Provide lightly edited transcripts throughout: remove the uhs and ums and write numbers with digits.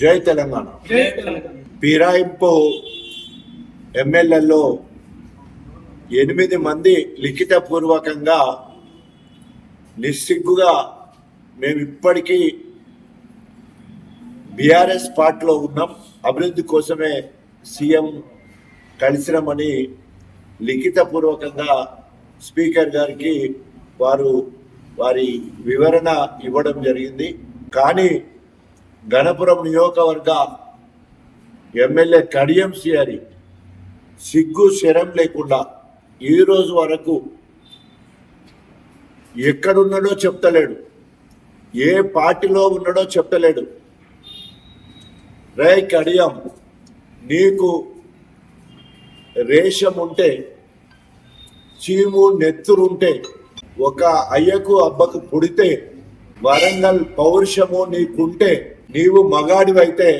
జై తెలంగాణ. ఫిరాయింపు ఎమ్మెల్యేలో 8 మంది లిఖితపూర్వకంగా నిస్సిగ్గుగా మేము ఇప్పటికీ బీఆర్ఎస్ పార్టీలో ఉన్నాం, అభివృద్ధి కోసమే సీఎం కలిసినామని లిఖితపూర్వకంగా స్పీకర్ గారికి వారి వివరణ ఇవ్వడం జరిగింది. కానీ గణపురం నియోజకవర్గ ఎమ్మెల్యే కడియం శ్రీహరి సిగ్గు శరం లేకుండా ఈరోజు వరకు ఎక్కడున్నాడో చెప్తలేడు, ఏ పార్టీలో ఉన్నాడో చెప్తలేడు. రే కడియం, నీకు రేషం ఉంటే, చీము నెత్తురుంటే, ఒక అయ్యకు అబ్బకు పుడితే, వరంగల్ పౌరుషము నీకుంటే, నీవు మగాడివైతే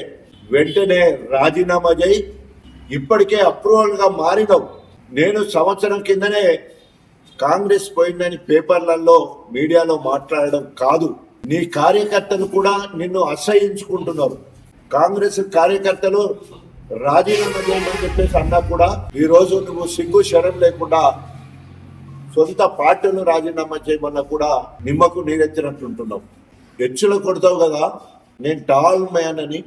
వెంటనే రాజీనామా చేయి. ఇప్పటికే అప్రూవల్గా మారినవు. నేను సంవత్సరం కిందనే కాంగ్రెస్ పోయిందని పేపర్లలో మీడియాలో మాట్లాడడం కాదు, నీ కార్యకర్తలు కూడా నిన్ను అసహించుకుంటున్నారు. కాంగ్రెస్ కార్యకర్తలు రాజీనామా చేయమని చెప్పేసి అన్నా కూడా ఈరోజు నువ్వు సిగ్గు శరం లేకుండా సొంత పార్టీలు రాజీనామా చేయమన్నా కూడా నిమ్మకు నీరెత్తినట్టుంటున్నావు. హెచ్చులు కొడతావు కదా, నేను టాల్ మ్యాన్ అని.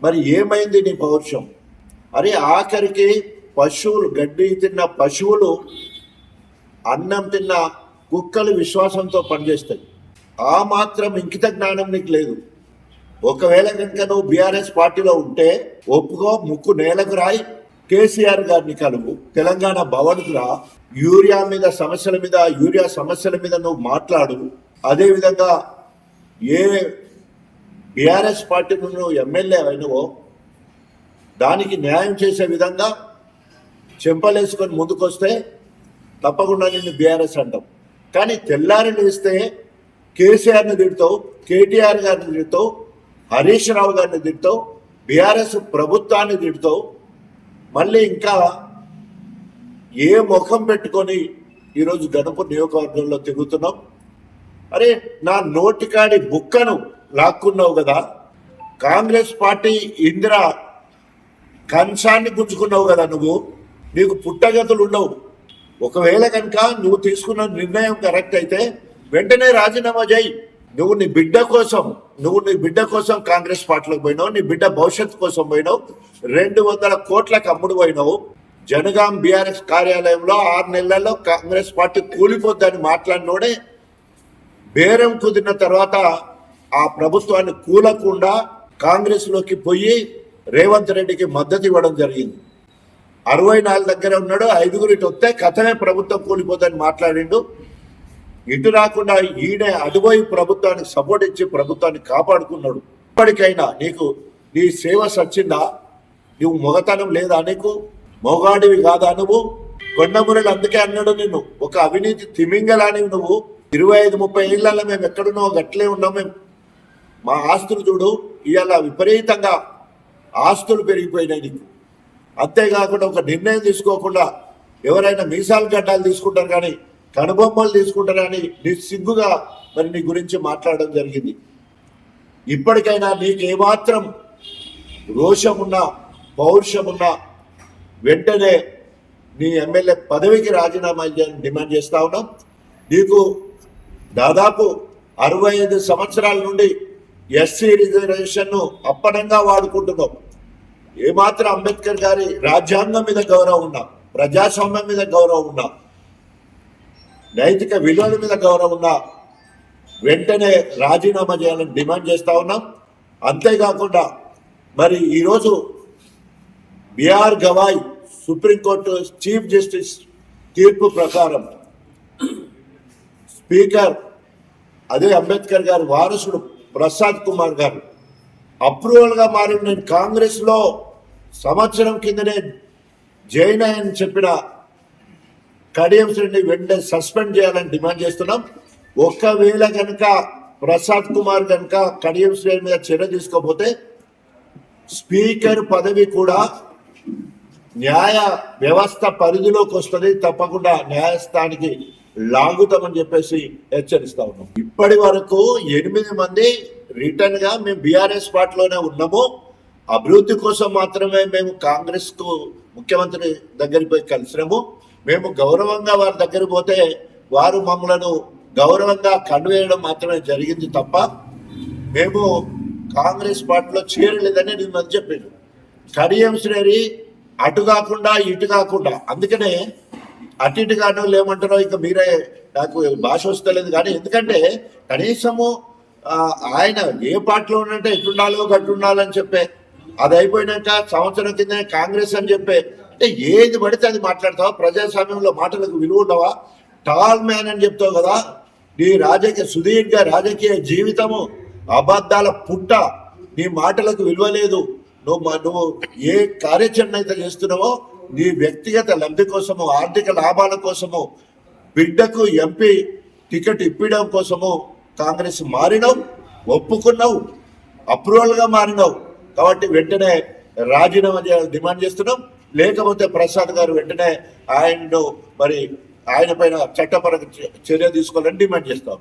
మరి ఏమైంది నీ పౌరుషం? అరే ఆఖరికి పశువులు, గడ్డి తిన్న పశువులు, అన్నం తిన్న కుక్కలు విశ్వాసంతో పనిచేస్తాయి. ఆ మాత్రం ఇంకిత జ్ఞానం నీకు లేదు. ఒకవేళ కనుక నువ్వు బీఆర్ఎస్ పార్టీలో ఉంటే ఒప్పుకో, ముక్కు నేలకు రాయి, కేసీఆర్ గారిని కలువు, తెలంగాణ భవన్కు రా, యూరియా సమస్యల మీద నువ్వు మాట్లాడు. అదేవిధంగా ఏ బీఆర్ఎస్ పార్టీ నువ్వు ఎమ్మెల్యే అయినవో దానికి న్యాయం చేసే విధంగా చెంపలేసుకొని ముందుకొస్తే తప్పకుండా నిన్ను బీఆర్ఎస్ అంటాం. కానీ తెల్లారి లేస్తే కేసీఆర్ని తిడతావు, కేటీఆర్ గారిని తిడతావు, హరీష్ రావు గారిని తిడతావు, బీఆర్ఎస్ ప్రభుత్వాన్ని తిడతావు. మళ్ళీ ఇంకా ఏ ముఖం పెట్టుకొని ఈరోజు గణపూర్ నియోజకవర్గంలో తిరుగుతున్నావు? అరే నా నోటికాడి బుక్కను లాక్కున్నావు కదా, కాంగ్రెస్ పార్టీ ఇందిరా కంచాన్ని గుంజుకున్నావు కదా, నీకు పుట్టగతులు ఉండవు. ఒకవేళ కనుక నువ్వు తీసుకున్న నిర్ణయం కరెక్ట్ అయితే వెంటనే రాజీనామా చేయి. నువ్వు నీ బిడ్డ కోసం కాంగ్రెస్ పార్టీలోకి పోయినావు, నీ బిడ్డ భవిష్యత్తు కోసం పోయినావు, 200 కోట్లకు అమ్ముడు పోయినావు. జనగాం బీఆర్ఎస్ కార్యాలయంలో 6 నెలల్లో కాంగ్రెస్ పార్టీ కూలిపోద్దని మాట్లాడినోడే బేరం కుదిరిన తర్వాత ఆ ప్రభుత్వాన్ని కూలకుండా కాంగ్రెస్ లోకి పోయి రేవంత్ రెడ్డికి మద్దతు ఇవ్వడం జరిగింది. 64 దగ్గర ఉన్నాడు, 5 ఇటు వస్తే కథమే ప్రభుత్వం కూలిపోతుందని మాట్లాడిండు. ఇటు రాకుండా ఈయన అటుపోయి ప్రభుత్వానికి సపోర్ట్ ఇచ్చి ప్రభుత్వాన్ని కాపాడుకున్నాడు. ఇప్పటికైనా నీ సేవ సచ్చిందా? నువ్వు మొగతనం లేదా? నీకు మొగాడివి కాదా? నువ్వు కొండమురలు అందుకే అన్నాడు నిన్ను ఒక అవినీతి తిమింగలాని. నువ్వు 25-30 ఏళ్లలో మేము ఎక్కడున్నావు గట్లే ఉన్నాం. మేము మా ఆస్తులు చూడు, ఇవాళ విపరీతంగా ఆస్తులు పెరిగిపోయినాయి నీకు. అంతేకాకుండా ఒక నిర్ణయం తీసుకోకుండా ఎవరైనా మీసాలు గడ్డాలు తీసుకుంటారు కానీ కనుబొమ్మలు తీసుకుంటారు కానీ సిగ్గుగా మరి నీ గురించి మాట్లాడడం జరిగింది. ఇప్పటికైనా నీకు ఏమాత్రం రోషమున్నా పౌరుషమున్నా వెంటనే నీ ఎమ్మెల్యే పదవికి రాజీనామా చేయాలని డిమాండ్ చేస్తా ఉన్నాం. నీకు దాదాపు 65 సంవత్సరాల నుండి ఎస్సీ రిజర్వేషన్ను అప్పనంగా వాడుకుంటున్నాం. ఏమాత్రం అంబేద్కర్ గారి రాజ్యాంగం మీద గౌరవం ఉన్నా, ప్రజాస్వామ్యం మీద గౌరవం ఉన్నా, నైతిక విలువల మీద గౌరవం ఉన్నా వెంటనే రాజీనామా చేయాలని డిమాండ్ చేస్తా ఉన్నాం. అంతేకాకుండా మరి ఈరోజు B R Gavai supreme court chief justice తీర్పు ప్రకారం స్పీకర్ అదే అంబేద్కర్ గారి వారసుడు ప్రసాద్ కుమార్ గారు అప్రూవల్గా మారి నేను కాంగ్రెస్లో సంవత్సరం కిందనే జాయిన్ అయ్యని చెప్పిన కడియం శ్రీని వెంటనే సస్పెండ్ చేయాలని డిమాండ్ చేస్తున్నాం. ఒకవేళ కనుక ప్రసాద్ కుమార్ కనుక కడియం శ్రీ మీద చర్య తీసుకోకపోతే స్పీకర్ పదవి కూడా న్యాయ వ్యవస్థ పరిధిలోకి వస్తుంది, తప్పకుండా న్యాయస్థానానికి లాగుతామని చెప్పేసి హెచ్చరిస్తా ఉన్నాం. ఇప్పటి వరకు 8 మంది రిటర్న్ గా మేము బీఆర్ఎస్ పార్టీలోనే ఉన్నాము, అభివృద్ధి కోసం మాత్రమే మేము కాంగ్రెస్ కు ముఖ్యమంత్రి దగ్గరికి పోయి కలిసినాము. మేము గౌరవంగా వారి దగ్గర పోతే వారు మమ్మలను గౌరవంగా కన్వేయడం మాత్రమే జరిగింది తప్ప మేము కాంగ్రెస్ పార్టీలో చేరలేదని నేను మంది చెప్పాను. కడియం శ్రేణి అటు కాకుండా ఇటు కాకుండా, అందుకనే అటు ఇటు కాను లేమంటారో ఇక మీరే, నాకు భాష వస్తలేదు. కానీ ఎందుకంటే కనీసము ఆయన ఏ పార్టీలో ఉన్నట్టే ఎట్టుండాలో గట్టుండాలని చెప్పే, అది అయిపోయినాక సంవత్సరం కింద కాంగ్రెస్ అని చెప్పే, అంటే ఏది పడితే అది మాట్లాడతావా? ప్రజాస్వామ్యంలో మాటలకు విలువ ఉండవా? టాల్ మ్యాన్ అని చెప్తావు కదా. నీ సుదీర్ఘ రాజకీయ జీవితము అబద్ధాల పుట్ట. నీ మాటలకు విలువ లేదు. నువ్వు ఏ కార్యాచరణ అయితే చేస్తున్నావో నీ వ్యక్తిగత లబ్ధి కోసము, ఆర్థిక లాభాల కోసము, బిడ్డకు ఎంపీ టికెట్ ఇప్పించడం కోసము కాంగ్రెస్ మారినావు, ఒప్పుకున్నావు, అప్రూవల్గా మారినావు. కాబట్టి వెంటనే రాజీనామా చేయాలని డిమాండ్ చేస్తున్నాం. లేకపోతే ప్రసాద్ గారు వెంటనే ఆయన పైన చట్టపరంగా చర్య తీసుకోవాలని డిమాండ్ చేస్తాం.